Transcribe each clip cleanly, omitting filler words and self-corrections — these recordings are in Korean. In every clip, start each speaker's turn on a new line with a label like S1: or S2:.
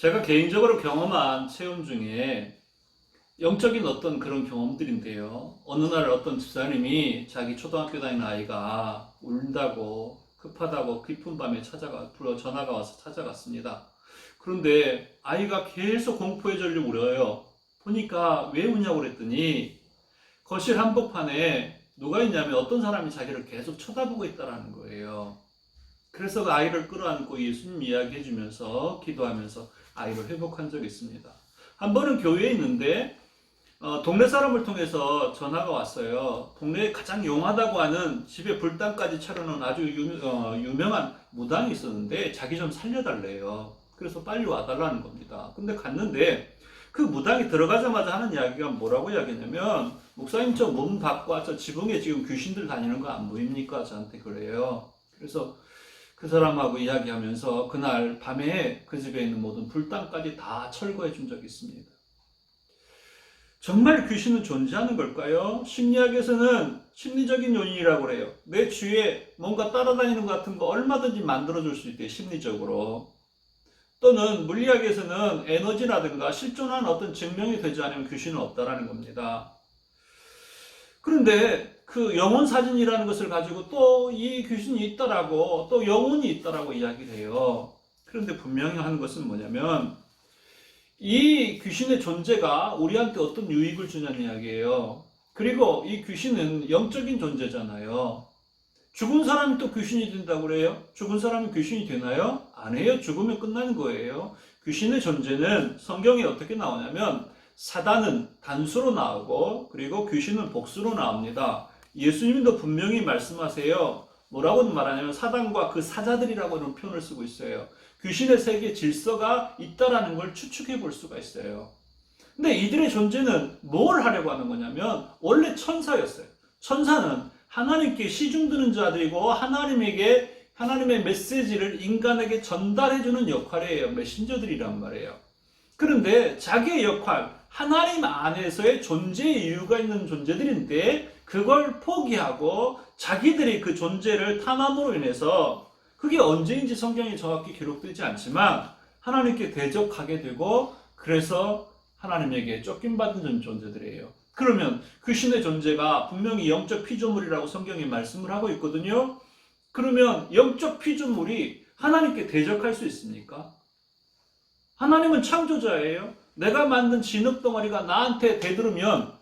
S1: 제가 개인적으로 경험한 체험 중에 영적인 어떤 그런 경험들인데요. 어느 날 어떤 집사님이 자기 초등학교 다니는 아이가 울다고 급하다고 깊은 밤에 전화가 와서 찾아갔습니다. 그런데 아이가 계속 공포에 절려 울어요. 보니까 왜 우냐고 그랬더니 거실 한복판에 누가 있냐면 어떤 사람이 자기를 계속 쳐다보고 있다는 거예요. 그래서 그 아이를 끌어안고 예수님 이야기해 주면서 기도하면서 아이를 회복한 적이 있습니다. 한 번은 교회에 있는데 동네 사람을 통해서 전화가 왔어요. 동네에 가장 용하다고 하는 집에 불당까지 차려놓은 아주 유명한 무당이 있었는데 자기 좀 살려달래요. 그래서 빨리 와달라는 겁니다. 근데 갔는데 그 무당이 들어가자마자 하는 이야기가 뭐라고 이야기했냐면, 목사님 저 문 밖과 저 지붕에 지금 귀신들 다니는 거 안 보입니까? 저한테 그래요. 그래서 그 사람하고 이야기하면서 그날 밤에 그 집에 있는 모든 불당까지 다 철거해 준 적이 있습니다. 정말 귀신은 존재하는 걸까요? 심리학에서는 심리적인 요인이라고 그래요. 내 주위에 뭔가 따라다니는 것 같은 거 얼마든지 만들어줄 수 있대요, 심리적으로. 또는 물리학에서는 에너지라든가 실존한 어떤 증명이 되지 않으면 귀신은 없다라는 겁니다. 그런데 그 영혼 사진이라는 것을 가지고 또 이 귀신이 있다라고, 또 영혼이 있다라고 이야기를 해요. 그런데 분명히 하는 것은 뭐냐면, 이 귀신의 존재가 우리한테 어떤 유익을 주냐는 이야기예요. 그리고 이 귀신은 영적인 존재잖아요. 죽은 사람이 또 귀신이 된다고 그래요? 죽은 사람이 귀신이 되나요? 안 해요. 죽으면 끝나는 거예요. 귀신의 존재는 성경에 어떻게 나오냐면, 사단은 단수로 나오고 그리고 귀신은 복수로 나옵니다. 예수님도 분명히 말씀하세요. 뭐라고 말하냐면 사단과 그 사자들이라고 하는 표현을 쓰고 있어요. 귀신의 세계 질서가 있다라는 걸 추측해 볼 수가 있어요. 근데 이들의 존재는 뭘 하려고 하는 거냐면, 원래 천사였어요. 천사는 하나님께 시중드는 자들이고 하나님의 메시지를 인간에게 전달해주는 역할이에요. 메신저들이란 말이에요. 그런데 자기의 역할, 하나님 안에서의 존재의 이유가 있는 존재들인데 그걸 포기하고 자기들이 그 존재를 탐함으로 인해서, 그게 언제인지 성경에 정확히 기록되지 않지만 하나님께 대적하게 되고, 그래서 하나님에게 쫓김받는 존재들이에요. 그러면 귀신의 존재가 분명히 영적 피조물이라고 성경이 말씀을 하고 있거든요. 그러면 영적 피조물이 하나님께 대적할 수 있습니까? 하나님은 창조자예요. 내가 만든 진흙덩어리가 나한테 대들으면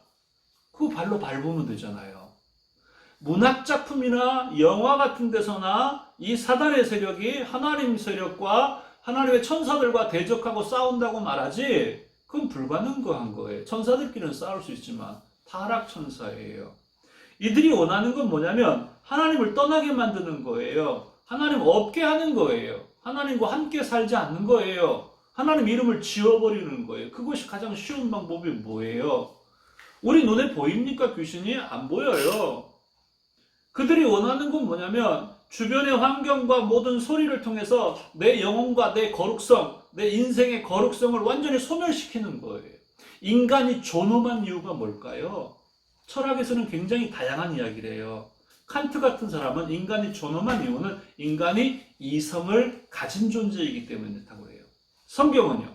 S1: 그 발로 밟으면 되잖아요. 문학작품이나 영화 같은 데서나 이 사단의 세력이 하나님 세력과 하나님의 천사들과 대적하고 싸운다고 말하지, 그건 불가능한 거예요. 천사들끼리는 싸울 수 있지만 타락천사예요. 이들이 원하는 건 뭐냐면 하나님을 떠나게 만드는 거예요. 하나님 없게 하는 거예요. 하나님과 함께 살지 않는 거예요. 하나님 이름을 지워버리는 거예요. 그것이 가장 쉬운 방법이 뭐예요? 우리 눈에 보입니까? 귀신이 안 보여요. 그들이 원하는 건 뭐냐면 주변의 환경과 모든 소리를 통해서 내 영혼과 내 거룩성, 내 인생의 거룩성을 완전히 소멸시키는 거예요. 인간이 존엄한 이유가 뭘까요? 철학에서는 굉장히 다양한 이야기를 해요. 칸트 같은 사람은 인간이 존엄한 이유는 인간이 이성을 가진 존재이기 때문에 그렇다고 해요. 성경은요?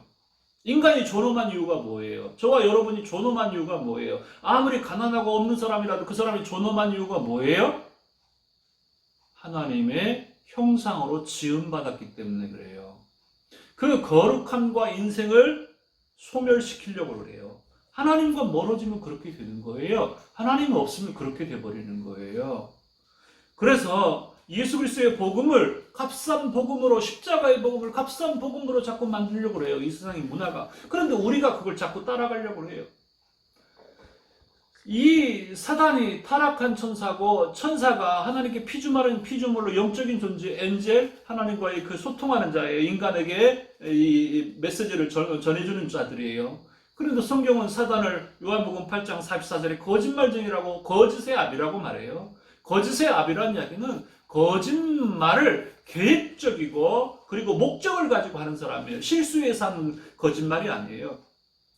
S1: 인간이 존엄한 이유가 뭐예요? 저와 여러분이 존엄한 이유가 뭐예요? 아무리 가난하고 없는 사람이라도 그 사람이 존엄한 이유가 뭐예요? 하나님의 형상으로 지음받았기 때문에 그래요. 그 거룩함과 인생을 소멸시키려고 그래요. 하나님과 멀어지면 그렇게 되는 거예요. 하나님 없으면 그렇게 돼버리는 거예요. 그래서 예수 그리스도의 복음을 값싼 복음으로, 십자가의 복음을 값싼 복음으로 자꾸 만들려고 해요. 이 세상의 문화가. 그런데 우리가 그걸 자꾸 따라가려고 해요. 이 사단이 타락한 천사고, 천사가 하나님께 피조물로 영적인 존재, 엔젤, 하나님과의 그 소통하는 자예요. 인간에게 이 메시지를 전해주는 자들이에요. 그런데 성경은 사단을 요한복음 8장 44절에 거짓말쟁이라고, 거짓의 아비라고 말해요. 거짓의 아비라는 이야기는 거짓말을 계획적이고 그리고 목적을 가지고 하는 사람이에요. 실수해서 하는 거짓말이 아니에요.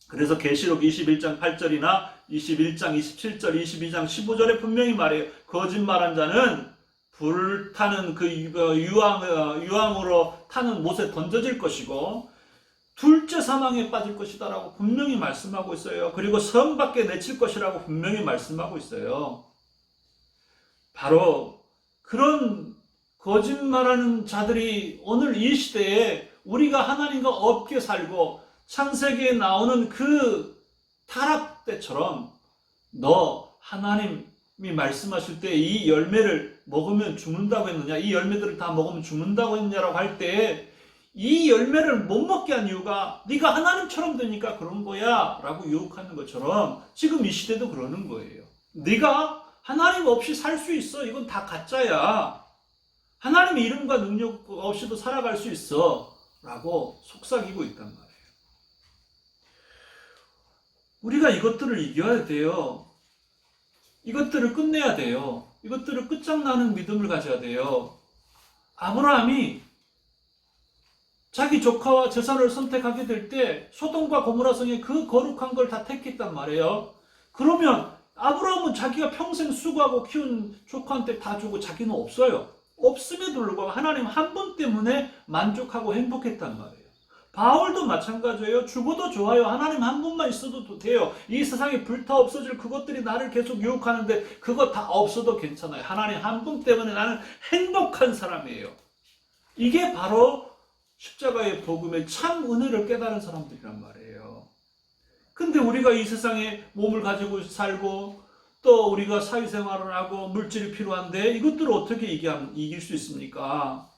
S1: 그래서 계시록 21장 8절이나 21장 27절, 22장 15절에 분명히 말해요. 거짓말한 자는 불타는 그 유황으로 타는 못에 던져질 것이고, 둘째 사망에 빠질 것이다라고 분명히 말씀하고 있어요. 그리고 성 밖에 내칠 것이라고 분명히 말씀하고 있어요. 바로 그런 거짓말하는 자들이 오늘 이 시대에 우리가 하나님과 없게 살고 창세기에 나오는 그 타락 때처럼 너 하나님이 말씀하실 때 이 열매를 먹으면 죽는다고 했느냐, 이 열매들을 다 먹으면 죽는다고 했느냐라고 할 때 이 열매를 못 먹게 한 이유가 네가 하나님처럼 되니까 그런 거야 라고 유혹하는 것처럼 지금 이 시대도 그러는 거예요. 네가 하나님 없이 살 수 있어. 이건 다 가짜야. 하나님의 이름과 능력 없이도 살아갈 수 있어 라고 속삭이고 있단 말이에요. 우리가 이것들을 이겨야 돼요. 이것들을 끝내야 돼요. 이것들을 끝장나는 믿음을 가져야 돼요. 아브라함이 자기 조카와 재산을 선택하게 될 때 소돔과 고모라 성의 그 거룩한 걸 다 택했단 말이에요. 그러면 아브라함은 자기가 평생 수고하고 키운 조카한테 다 주고 자기는 없어요. 없음에도 불구하고 하나님 한 분 때문에 만족하고 행복했단 말이에요. 바울도 마찬가지예요. 죽어도 좋아요. 하나님 한 분만 있어도 돼요. 이 세상에 불타 없어질 그것들이 나를 계속 유혹하는데 그거 다 없어도 괜찮아요. 하나님 한 분 때문에 나는 행복한 사람이에요. 이게 바로 십자가의 복음의 참 은혜를 깨달은 사람들이란 말이에요. 근데 우리가 이 세상에 몸을 가지고 살고 또 우리가 사회생활을 하고 물질이 필요한데 이것들을 어떻게 이길 수 있습니까?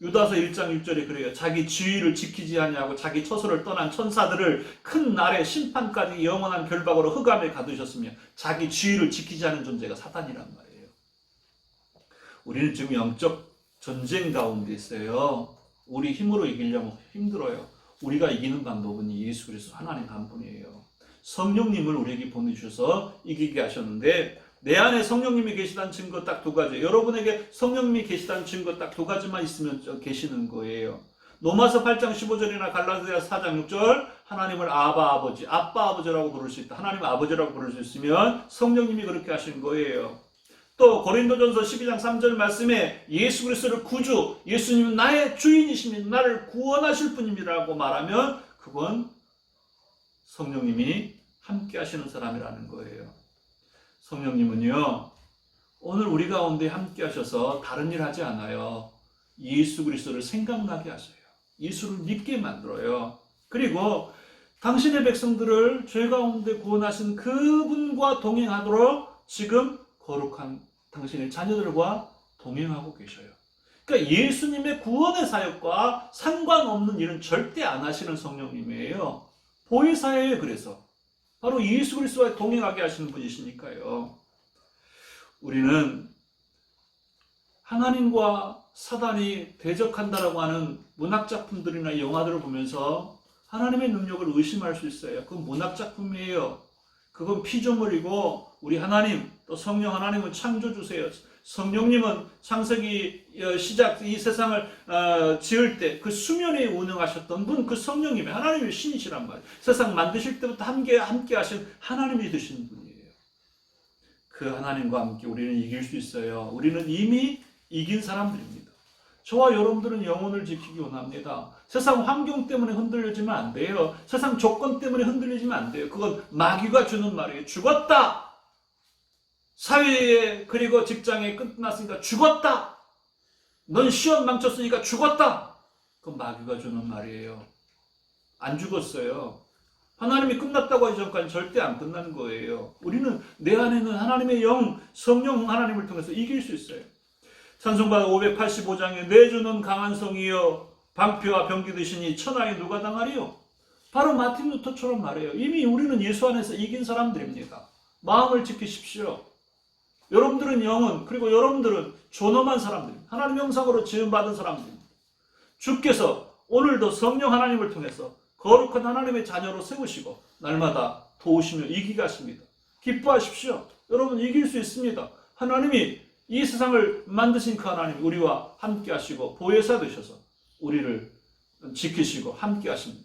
S1: 유다서 1장 6절에 그래요. 자기 지위를 지키지 아니하고 자기 처소를 떠난 천사들을 큰 날의 심판까지 영원한 결박으로 흑암에 가두셨으며 자기 지위를 지키지 않은 존재가 사단이란 말이에요. 우리는 지금 영적 전쟁 가운데 있어요. 우리 힘으로 이기려면 힘들어요. 우리가 이기는 방법은 예수 그리스도 하나님 한 분이에요. 성령님을 우리에게 보내주셔서 이기게 하셨는데 내 안에 성령님이 계시다는 증거 딱 두 가지. 여러분에게 성령님이 계시다는 증거 딱 두 가지만 있으면 계시는 거예요. 로마서 8장 15절이나 갈라디아 4장 6절 하나님을 아빠 아버지라고 부를 수 있다. 하나님을 아버지라고 부를 수 있으면 성령님이 그렇게 하신 거예요. 또 고린도전서 12장 3절 말씀에 예수 그리스도를 구주, 예수님은 나의 주인이시며 나를 구원하실 분입니다라고 말하면 그건 성령님이 함께 하시는 사람이라는 거예요. 성령님은요, 오늘 우리 가운데 함께 하셔서 다른 일 하지 않아요. 예수 그리스도를 생각나게 하셔요. 예수를 믿게 만들어요. 그리고 당신의 백성들을 죄 가운데 구원하신 그분과 동행하도록 지금 거룩한 당신의 자녀들과 동행하고 계셔요. 그러니까 예수님의 구원의 사역과 상관없는 일은 절대 안 하시는 성령님이에요. 보혜사예요. 그래서 바로 예수 그리스도와 동행하게 하시는 분이시니까요. 우리는 하나님과 사단이 대적한다라고 하는 문학작품들이나 영화들을 보면서 하나님의 능력을 의심할 수 있어요. 그건 문학작품이에요. 그건 피조물이고 우리 하나님 또 성령 하나님은 창조주세요. 성령님은 창세기 시작 이 세상을 지을 때 그 수면에 운행하셨던 분 그 성령님이 하나님의 신이시란 말이에요. 세상 만드실 때부터 함께 하신 하나님이 되신 분이에요. 그 하나님과 함께 우리는 이길 수 있어요. 우리는 이미 이긴 사람들입니다. 저와 여러분들은 영혼을 지키기 원합니다. 세상 환경 때문에 흔들리지면 안 돼요. 세상 조건 때문에 흔들리지면 안 돼요. 그건 마귀가 주는 말이에요. 죽었다. 사회에 그리고 직장에 끝났으니까 죽었다. 넌 시험 망쳤으니까 죽었다. 그건 마귀가 주는 말이에요. 안 죽었어요. 하나님이 끝났다고 하기 전까지 절대 안 끝난 거예요. 우리는 내 안에는 하나님의 영, 성령 하나님을 통해서 이길 수 있어요. 찬송가 585장에 내 주는 강한 성이여 방패와 병기 드시니 천하에 누가 당하리요? 바로 마틴 루터처럼 말해요. 이미 우리는 예수 안에서 이긴 사람들입니다. 마음을 지키십시오. 여러분들은 영은 그리고 여러분들은 존엄한 사람들입니다. 하나님 형상으로 지음받은 사람들입니다. 주께서 오늘도 성령 하나님을 통해서 거룩한 하나님의 자녀로 세우시고 날마다 도우시며 이기게 하십니다. 기뻐하십시오. 여러분 이길 수 있습니다. 하나님이 이 세상을 만드신 그 하나님 우리와 함께 하시고 보혜사 되셔서 우리를 지키시고 함께 하십니다.